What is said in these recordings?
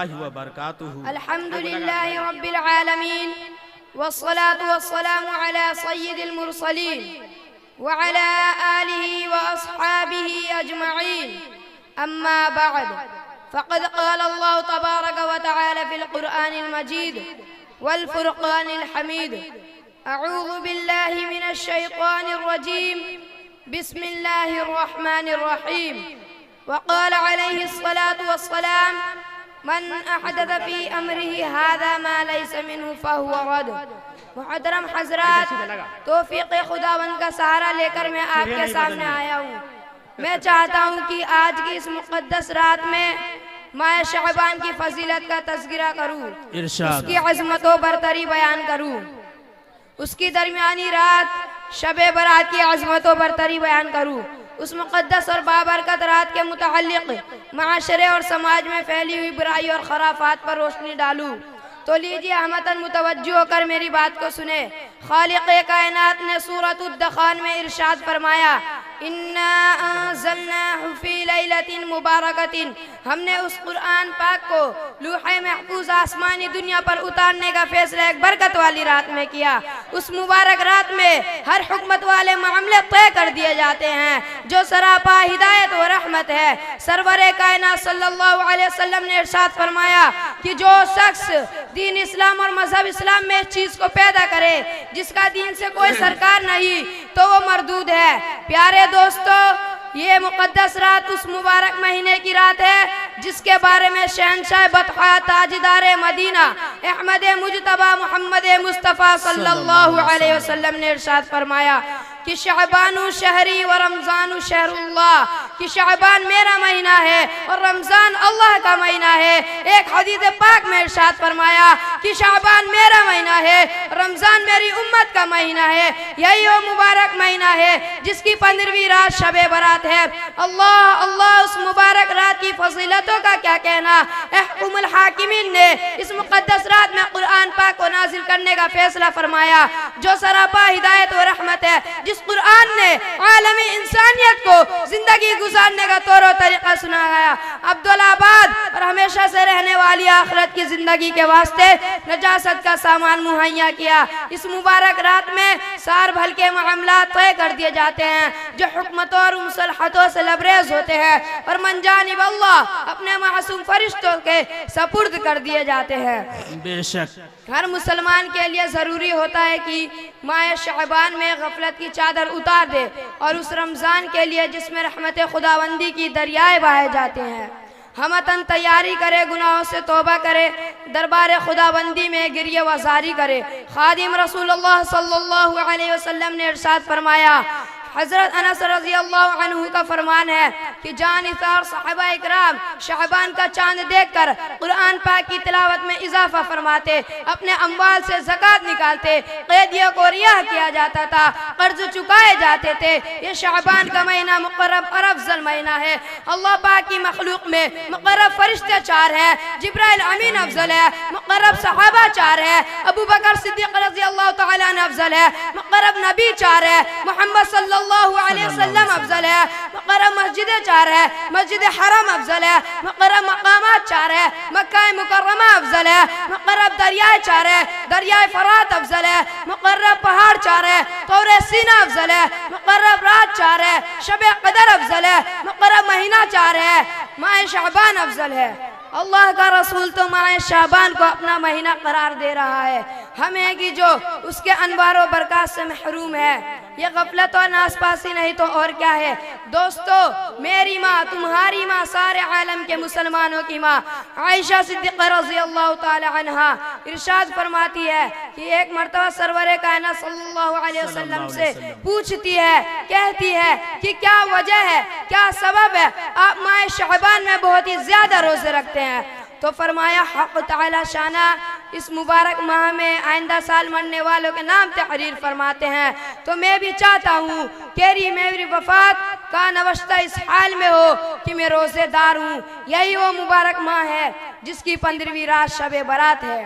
اللہ وبرکاتہ۔ الحمدللہ رب العالمین والصلاة والسلام على سید المرسلین وعلى آلہ واصحابہ اجمعین، اما بعد فقد قال اللہ تبارک وتعالی فی القرآن المجید والفرقان الحمید، اعوذ باللہ من الشیطان الرجیم، بسم اللہ الرحمن الرحیم۔ وقال علیہ الصلاة والسلام من احدث فی امرہ هذا ما لیس منہ فہو رد۔ محترم حضرات، توفیق خداوند کا سہارا لے کر میں آپ کے سامنے آیا ہوں۔ میں چاہتا ہوں کہ آج کی اس مقدس رات میں ماہ شعبان کی فضیلت کا تذکرہ کروں، اس کی عظمت و برتری بیان کروں، اس کی درمیانی رات شب برات کی عظمت و برتری بیان کروں، اس مقدس اور بابرکت رات کے متعلق معاشرے اور سماج میں پھیلی ہوئی برائی اور خرافات پر روشنی ڈالوں۔ تو لیجئے احمدن متوجہ ہو کر میری بات کو سنیں۔ خالق کائنات نے سورۃ الدخان میں ارشاد فرمایا، اِنَّا أَنزَلْنَاهُ فِي لَيْلَةٍ مُبَارَكَةٍ، ہم نے اس قرآن پاک کو لوح محفوظ آسمانی دنیا پر اتارنے کا فیصلہ ایک برکت والی رات میں کیا۔ اس مبارک رات میں ہر حکمت والے معاملے طے کر دیے جاتے ہیں، جو سراپا ہدایت و رحمت ہے۔ سرور کائنات صلی اللہ علیہ وسلم نے ارشاد فرمایا کہ جو شخص دین اسلام اور مذہب اسلام میں اس چیز کو پیدا کرے جس کا دین سے کوئی سرکار نہیں تو وہ مردود ہے۔ پیارے دوستو، یہ مقدس رات اس مبارک مہینے کی رات ہے جس کے بارے میں شہنشاہ بطحہ تاجدار مدینہ احمد مجتبی محمد مصطفیٰ صلی اللہ علیہ وسلم نے ارشاد فرمایا کہ شعبان شہری و رمضان شہر اللہ، کہ شعبان میرا مہینہ ہے اور رمضان اللہ کا مہینہ ہے۔ ایک حدیث پاک میں ارشاد فرمایا کہ شعبان میرا مہینہ ہے، رمضان میری امت کا مہینہ ہے۔ یہی وہ مبارک مہینہ ہے جس کی 15ویں رات شب برات ہے۔ اللہ اللہ، اس مبارک رات کی فضیلتوں کا کیا کہنا۔ احکم الحاکمین نے اس مقدس رات میں قرآن پاک کو نازل کرنے کا فیصلہ فرمایا، جو سراپا ہدایت و رحمت ہے، جس قرآن نے عالمی انسانیت کو زندگی گزارنے کا طور و طریقہ سنایا۔ عبدالآباد اور ہمیشہ سے رہنے والی آخرت کی زندگی کے واسطے نجاست کا سامان مہیا کیا۔ اس مبارک رات میں سار بھل کے معاملات طے کر دیے جاتے ہیں جو حکمتوں اور مصلحتوں سے لبریز ہوتے ہیں، اور من جانب اللہ اپنے معصوم فرشتوں کے سپرد کر دیے جاتے ہیں۔ بے شک ہر مسلمان کے لیے ضروری ہوتا ہے کہ ماہ شعبان میں غفلت کی چادر اتار دے، اور اس رمضان کے لیے جس میں رحمت خداوندی کی دریائے بہائے جاتے ہیں ہمتن تیاری کرے، گناہوں سے توبہ کرے، دربار خداوندی میں گریہ وزاری کرے۔ خادم رسول اللہ صلی اللہ علیہ وسلم نے ارشاد فرمایا، حضرت انس رضی اللہ عنہ کا فرمان ہے کہ جانثار صحابہ اکرام شعبان کا چاند دیکھ کر قرآن پاک کی تلاوت میں اضافہ فرماتے، اپنے اموال سے زکوٰۃ نکالتے، قیدیوں کو رہا کیا جاتا تھا، قرض چکائے جاتے تھے۔ یہ شعبان کا مہینہ مقرب اور افضل مہینہ ہے۔ اللہ پاک کی مخلوق میں مقرب فرشتے 4 ہیں، جبرائیل امین افضل ہے، مقرب صحابہ 4 ہیں، ابو بکر صدیق رضی اللہ تعالیٰ عنہ افضل ہے، مقرب نبی 4 ہے، محمد صلی اللہ علیہ وسلم افضل ہے، مقرب مسجد 4 ہے، مسجد حرم افضل ہے، مقرب مقامات 4 ہے، مکہ مکرمہ افضل ہے، مقرب دریائے 4 ہے، دریائے فرات افضل ہے، مقرب پہاڑ 4 ہے، طور سینہ افضل ہے، مقرب رات 4 ہے، شب قدر افضل ہے، مقرب مہینہ 4 ہے، ماہ شعبان افضل ہے۔ اللہ کا رسول تو ماہ شعبان کو اپنا مہینہ قرار دے رہا ہے، ہمیں کہ جو اس کے انوار و برکات سے محروم ہے۔ یہ غفلت اور ناسپاسی نہیں تو اور کیا ہے۔ دوستو، میری ماں، تمہاری ماں، سارے عالم کے مسلمانوں کی ماں عائشہ صدیقہ رضی اللہ تعالی عنہا ارشاد فرماتی ہے کہ ایک مرتبہ سرور کائنات صلی اللہ علیہ وسلم سے پوچھتی ہے، کہتی ہے کہ کیا وجہ ہے، کیا سبب ہے آپ ماہ شعبان میں بہت ہی زیادہ روزے رکھتے ہیں؟ تو فرمایا، حق تعالی شانہ اس مبارک ماہ میں آئندہ سال مرنے والوں کے نام تحریر فرماتے ہیں، تو میں بھی چاہتا ہوں کہ میری وفات کا نوشتہ اس حال میں ہو کہ میں روزے دار ہوں۔ یہی وہ مبارک ماہ ہے جس کی 15ویں رات شب برات ہے،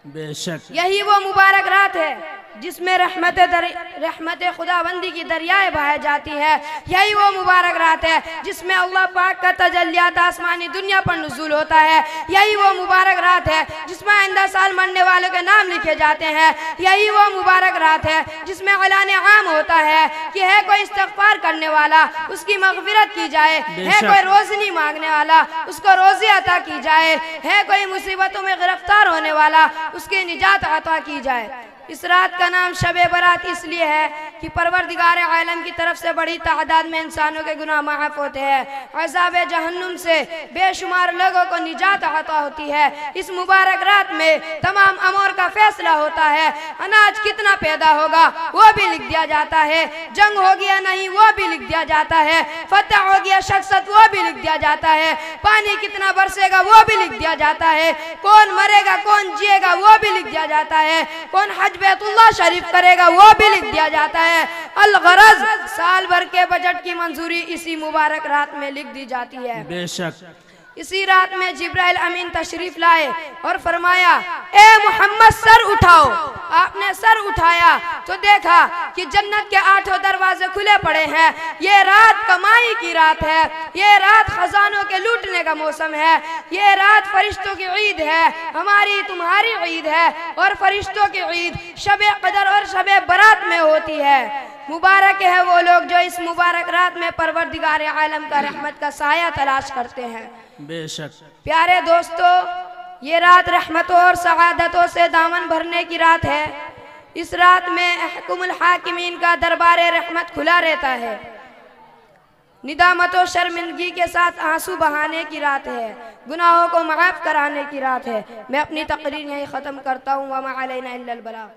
بے شک یہی وہ مبارک رات ہے جس میں رحمت خداوندی کی دریائیں بہائے جاتی ہیں. یہی وہ مبارک رات ہے جس میں اللہ پاک کا تجلیات آسمانی دنیا پر نزول ہوتا ہے. یہی وہ مبارک رات ہے جس میں آئندہ سال مرنے والوں کے نام لکھے جاتے ہیں. یہی وہ مبارک رات ہے جس میں اعلان عام ہوتا ہے کہ ہے کوئی استغفار کرنے والا اس کی مغفرت کی جائے, ہے کوئی روزنی مانگنے والا اس کو روزی عطا کی جائے, ہے کوئی مصیبتوں میں گرفتار ہونے والا اس کی نجات عطا کی جائے. اس رات کا نام شب برات اس لیے ہے کہ پروردگار عالم کی طرف سے بڑی تعداد میں انسانوں کے گناہ معاف ہوتے ہیں, عذاب جہنم سے بے شمار لوگوں کو نجات عطا ہوتی ہے. اس مبارک رات میں تمام امور کا فیصلہ ہوتا ہے. اناج کتنا پیدا ہوگا وہ بھی لکھ دیا جاتا ہے, جنگ ہوگی یا نہیں وہ بھی لکھ دیا جاتا ہے, فتح ہوگی یا شخصت وہ بھی لکھ دیا جاتا ہے, پانی کتنا برسے گا وہ بھی لکھ دیا جاتا ہے, کون مرے گا کون جیے گا وہ بھی لکھ دیا جاتا ہے, کون حج بیت اللہ شریف کرے گا وہ بھی لکھ دیا جاتا ہے. الغرض سال بھر کے بجٹ کی منظوری اسی مبارک رات میں لکھ دی جاتی ہے. بے شک اسی رات میں جبرائیل امین تشریف لائے اور فرمایا اے محمد سر اٹھاؤ. آپ نے سر اٹھایا تو دیکھا کہ جنت کے 8 دروازے کھلے پڑے ہیں. یہ رات کمائی کی رات ہے, یہ رات خزانوں کے لوٹنے کا موسم ہے, یہ رات فرشتوں کی عید ہے, ہماری تمہاری عید ہے, اور فرشتوں کی عید شب قدر اور شب برات میں ہوتی ہے. مبارک ہے وہ لوگ جو اس مبارک رات میں پروردگار عالم کا رحمت کا سایہ تلاش کرتے ہیں. بے شک پیارے دوستو, یہ رات رحمتوں اور سعادتوں سے دامن بھرنے کی رات ہے. اس رات میں احکم الحاکمین کا دربار رحمت کھلا رہتا ہے. ندامت و شرمندگی کے ساتھ آنسو بہانے کی رات ہے, گناہوں کو معاف کرانے کی رات ہے. میں اپنی تقریر یہیں ختم کرتا ہوں. وما علینا الا البلاغ.